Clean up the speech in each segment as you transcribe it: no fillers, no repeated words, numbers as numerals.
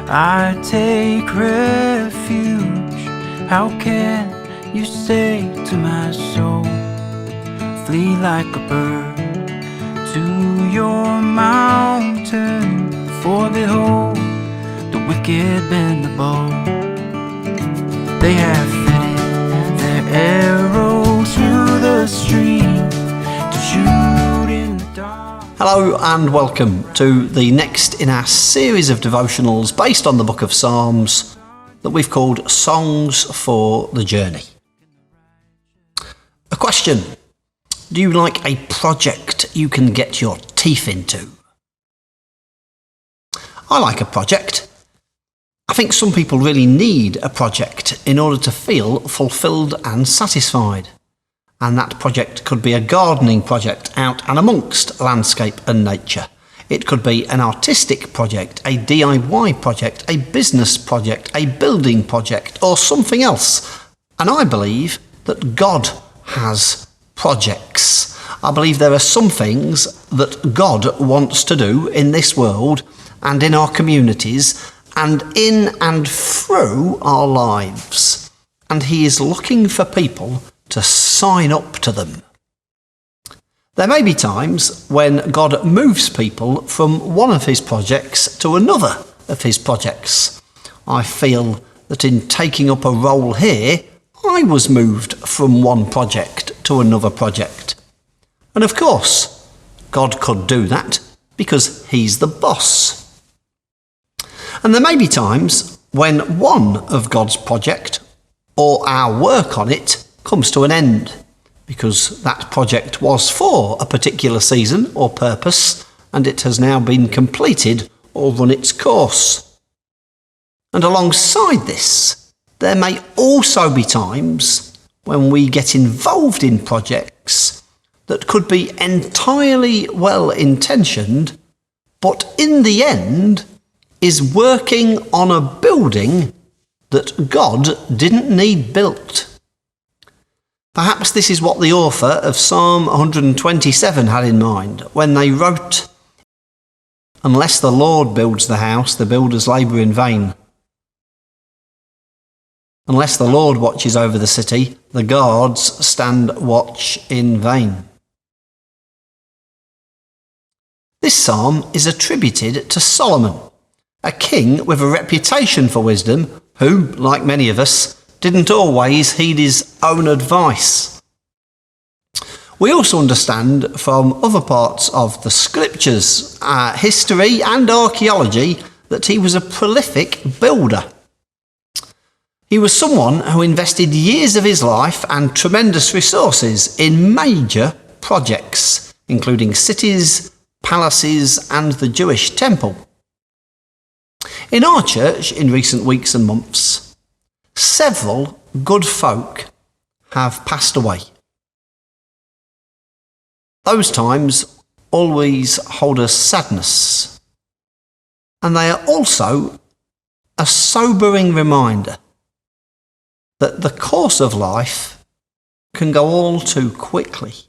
I take refuge. How can you say to my soul, flee like a bird to your mountain? For behold, the wicked bend the bow. They have fitted their arrow to the stream to shoot in the dark. Hello and welcome to the next in our series of devotionals based on the book of Psalms that we've called Songs for the Journey. A question: do you like a project you can get your teeth into? I like a project. I think some people really need a project in order to feel fulfilled and satisfied. And that project could be a gardening project out and amongst landscape and nature. It could be an artistic project, a DIY project, a business project, a building project, or something else. And I believe that God has projects. I believe there are some things that God wants to do in this world and in our communities and in and through our lives. And He is looking for people to sign up to them. There may be times when God moves people from one of His projects to another of His projects. I feel that in taking up a role here, I was moved from one project to another project. And of course, God could do that because He's the boss. And there may be times when one of God's project or our work on it comes to an end because that project was for a particular season or purpose and it has now been completed or run its course. And alongside this, there may also be times when we get involved in projects that could be entirely well-intentioned, but in the end is working on a building that God didn't need built. Perhaps this is what the author of Psalm 127 had in mind when they wrote, "Unless the Lord builds the house, the builders labour in vain. Unless the Lord watches over the city, the guards stand watch in vain." This psalm is attributed to Solomon, a king with a reputation for wisdom who, like many of us, didn't always heed his own advice. We also understand from other parts of the scriptures, history and archaeology, that he was a prolific builder. He was someone who invested years of his life and tremendous resources in major projects, including cities, palaces, and the Jewish temple. In our church in recent weeks and months, several good folk have passed away. Those times always hold us sadness, and they are also a sobering reminder that the course of life can go all too quickly.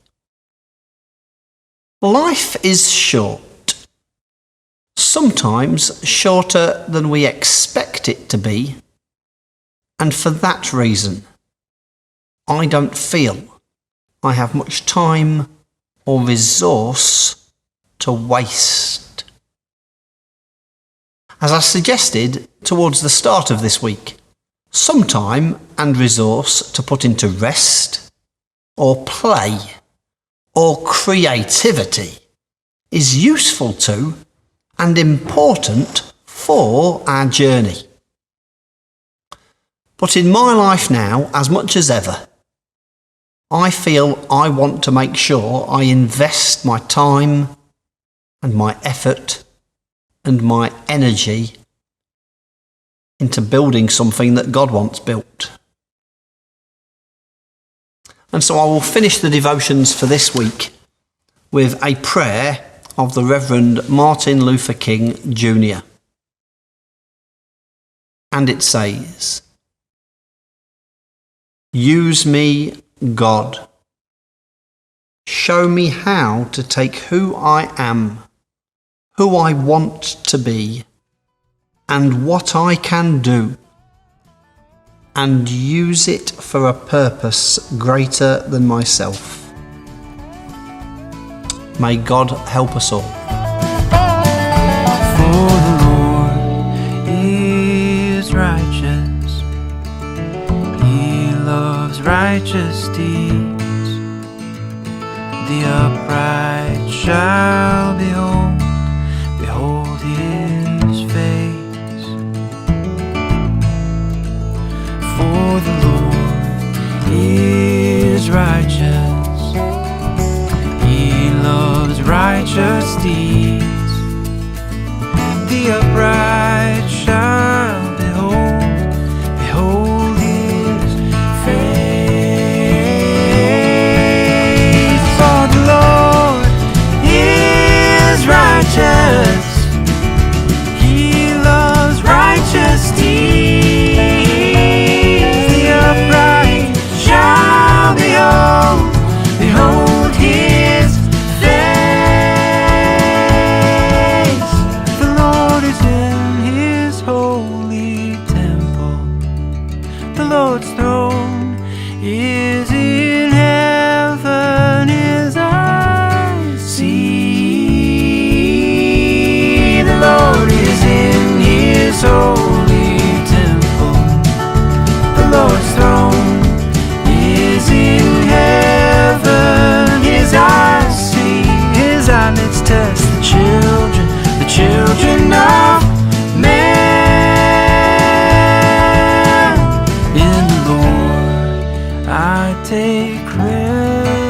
Life is short, sometimes shorter than we expect it to be. And for that reason, I don't feel I have much time or resource to waste. As I suggested towards the start of this week, some time and resource to put into rest or play or creativity is useful to and important for our journey. But in my life now, as much as ever, I feel I want to make sure I invest my time and my effort and my energy into building something that God wants built. And so I will finish the devotions for this week with a prayer of the Reverend Martin Luther King Jr. And it says, "Use me, God. Show me how to take who I am, who I want to be, and what I can do, and use it for a purpose greater than myself. May God help us all. For the Lord is righteous, He loves righteous deeds. The upright shall behold His face. For the Lord is righteous, He loves righteous deeds. The upright shall behold His face. For the Lord is righteous, He loves righteous deeds. The upright shall behold His face. The Lord is in His holy temple. The Lord's throne is in heaven. His eyes see. The Lord is in His holy temple. The Lord's throne is in heaven. His eyes see. His eyelids test the children of man. In the Lord I take refuge.